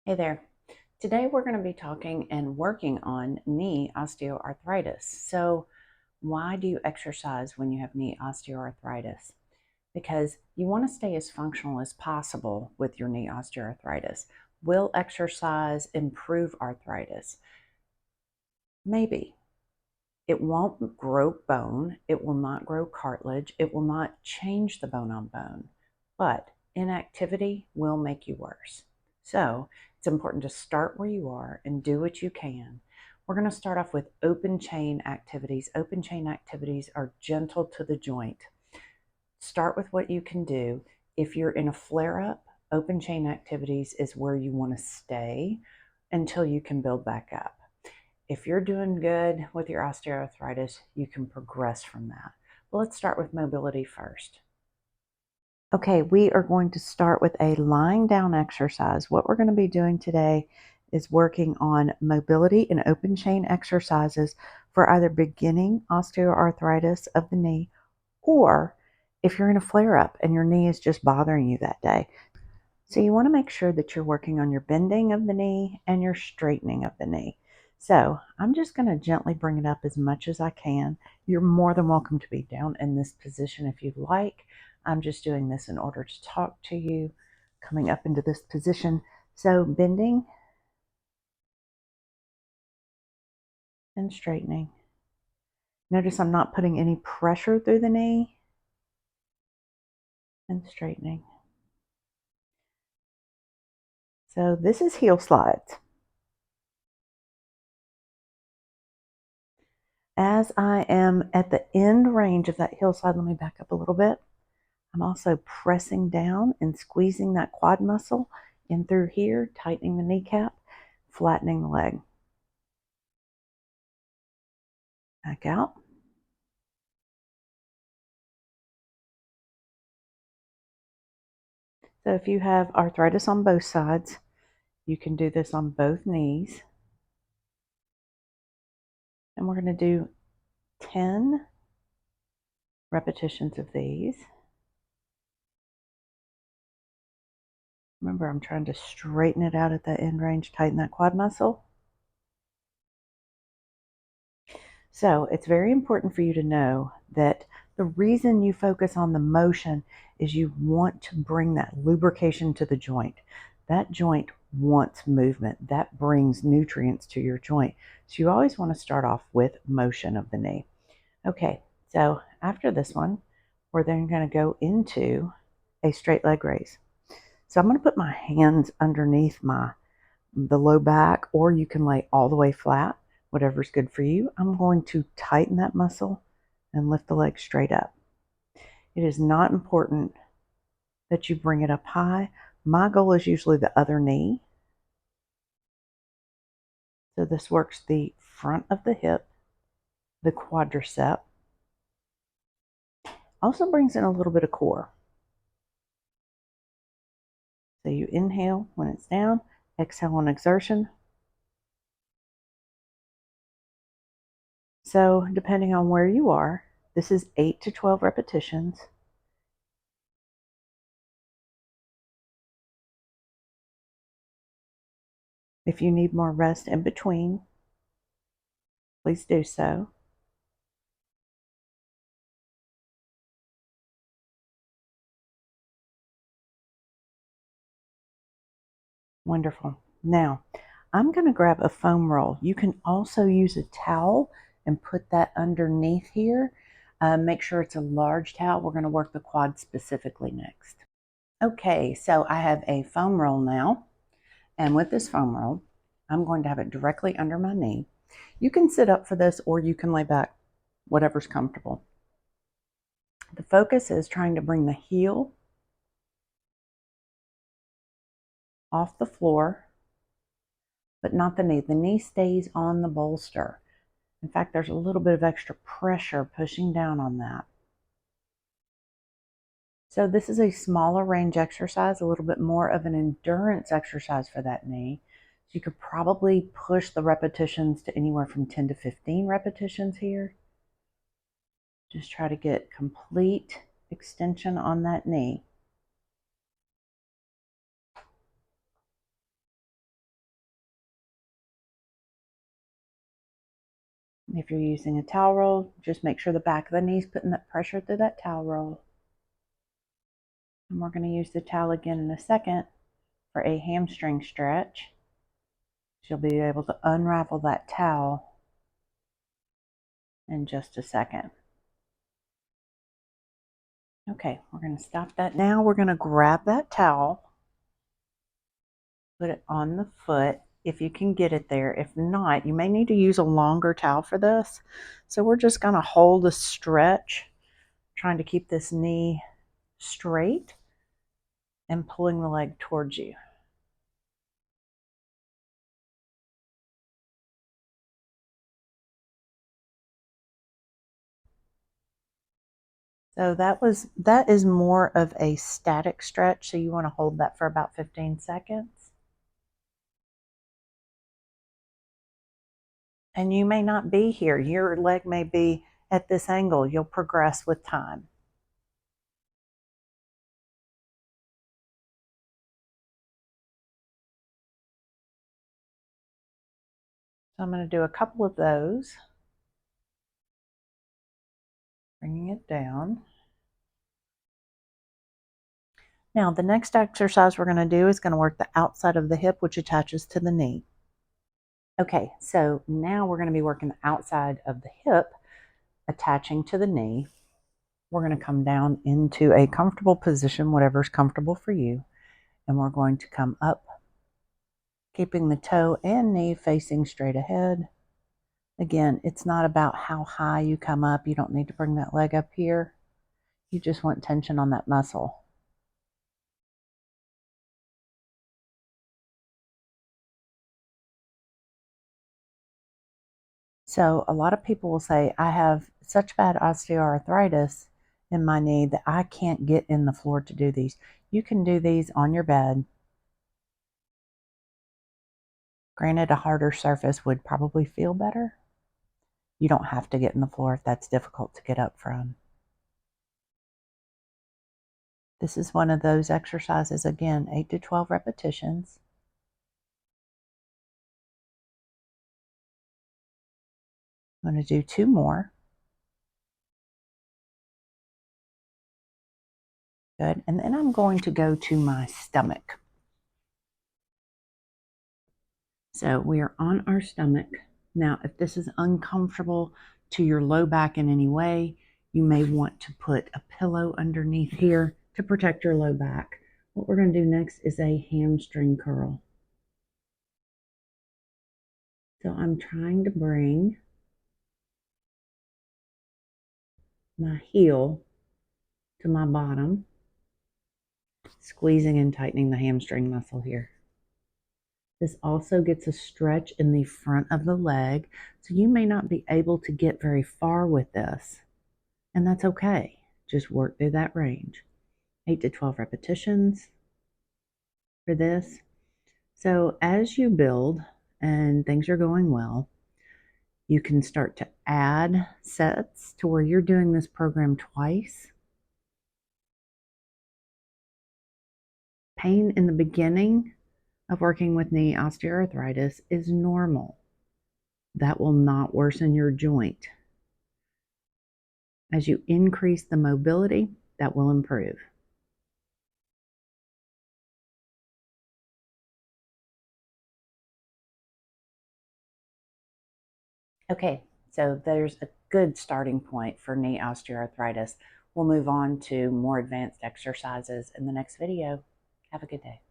Hey there. Today we're going to be talking and working on knee osteoarthritis. So, why do you exercise when you have knee osteoarthritis? Because you want to stay as functional as possible with your knee osteoarthritis. Will exercise improve arthritis? Maybe. It won't grow bone, it will not grow cartilage, it will not change the bone on bone, but inactivity will make you worse. So it's important to start where you are and do what you can. We're going to start off with open chain activities. Open chain activities are gentle to the joint. Start with what you can do. If you're in a flare up, open chain activities is where you want to stay until you can build back up. If you're doing good with your osteoarthritis, you can progress from that. But let's start with mobility first. Okay, we are going to start with a lying down exercise. What we're going to be doing today is working on mobility and open chain exercises for either beginning osteoarthritis of the knee, or if you're in a flare up and your knee is just bothering you that day. So you want to make sure that you're working on your bending of the knee and your straightening of the knee. So I'm just going to gently bring it up as much as I can. You're more than welcome to be down in this position if you'd like. I'm just doing this in order to talk to you, coming up into this position. So bending and straightening. Notice I'm not putting any pressure through the knee, and straightening. So this is heel slides. As I am at the end range of that heel slide, let me back up a little bit. I'm also pressing down and squeezing that quad muscle in through here, tightening the kneecap, flattening the leg. Back out. So if you have arthritis on both sides, you can do this on both knees. And we're going to do 10 repetitions of these. Remember, I'm trying to straighten it out at the end range, tighten that quad muscle. So it's very important for you to know that the reason you focus on the motion is you want to bring that lubrication to the joint. That joint wants movement. That brings nutrients to your joint. So you always want to start off with motion of the knee. Okay, so after this one, we're then going to go into a straight leg raise. So I'm going to put my hands underneath the low back, or you can lay all the way flat, whatever's good for you. I'm going to tighten that muscle and lift the leg straight up. It is not important that you bring it up high. My goal is usually the other knee. So this works the front of the hip, the quadricep. Also brings in a little bit of core. So you inhale when it's down, exhale on exertion. So depending on where you are, this is 8 to 12 repetitions. If you need more rest in between, please do so. Wonderful. Now, I'm going to grab a foam roll. You can also use a towel and put that underneath here. Make sure it's a large towel. We're going to work the quad specifically next. Okay, so I have a foam roll now. And with this foam roll, I'm going to have it directly under my knee. You can sit up for this or you can lay back, whatever's comfortable. The focus is trying to bring the heel off the floor, but not the knee. The knee stays on the bolster. In fact, there's a little bit of extra pressure pushing down on that. So this is a smaller range exercise, a little bit more of an endurance exercise for that knee. So you could probably push the repetitions to anywhere from 10 to 15 repetitions here. Just try to get complete extension on that knee. If you're using a towel roll, just make sure the back of the knee is putting that pressure through that towel roll. And we're going to use the towel again in a second for a hamstring stretch. You'll be able to unravel that towel in just a second. Okay, we're going to stop that. Now we're going to grab that towel, put it on the foot if you can get it there. If not, you may need to use a longer towel for this. So we're just going to hold a stretch, trying to keep this knee straight and pulling the leg towards you. So that is more of a static stretch. So you want to hold that for about 15 seconds. And you may not be here. Your leg may be at this angle. You'll progress with time. So I'm going to do a couple of those. Bringing it down. Now the next exercise we're going to do is going to work the outside of the hip, which attaches to the knee. Okay, so now we're going to be working the outside of the hip, attaching to the knee. We're going to come down into a comfortable position, whatever's comfortable for you. And we're going to come up, keeping the toe and knee facing straight ahead. Again, it's not about how high you come up. You don't need to bring that leg up here. You just want tension on that muscle. So a lot of people will say, I have such bad osteoarthritis in my knee that I can't get in the floor to do these. You can do these on your bed. Granted, a harder surface would probably feel better. You don't have to get in the floor if that's difficult to get up from. This is one of those exercises, again, 8 to 12 repetitions. I'm going to do 2 more. Good. And then I'm going to go to my stomach. So we are on our stomach. Now, if this is uncomfortable to your low back in any way, you may want to put a pillow underneath here to protect your low back. What we're going to do next is a hamstring curl. So I'm trying to bring my heel to my bottom, squeezing and tightening the hamstring muscle here. This also gets a stretch in the front of the leg, so you may not be able to get very far with this, and that's okay. Just work through that range. 8 to 12 repetitions for this. So as you build and things are going well, you can start to add sets to where you're doing this program twice. Pain in the beginning of working with knee osteoarthritis is normal. That will not worsen your joint. As you increase the mobility, that will improve. Okay, so there's a good starting point for knee osteoarthritis. We'll move on to more advanced exercises in the next video. Have a good day.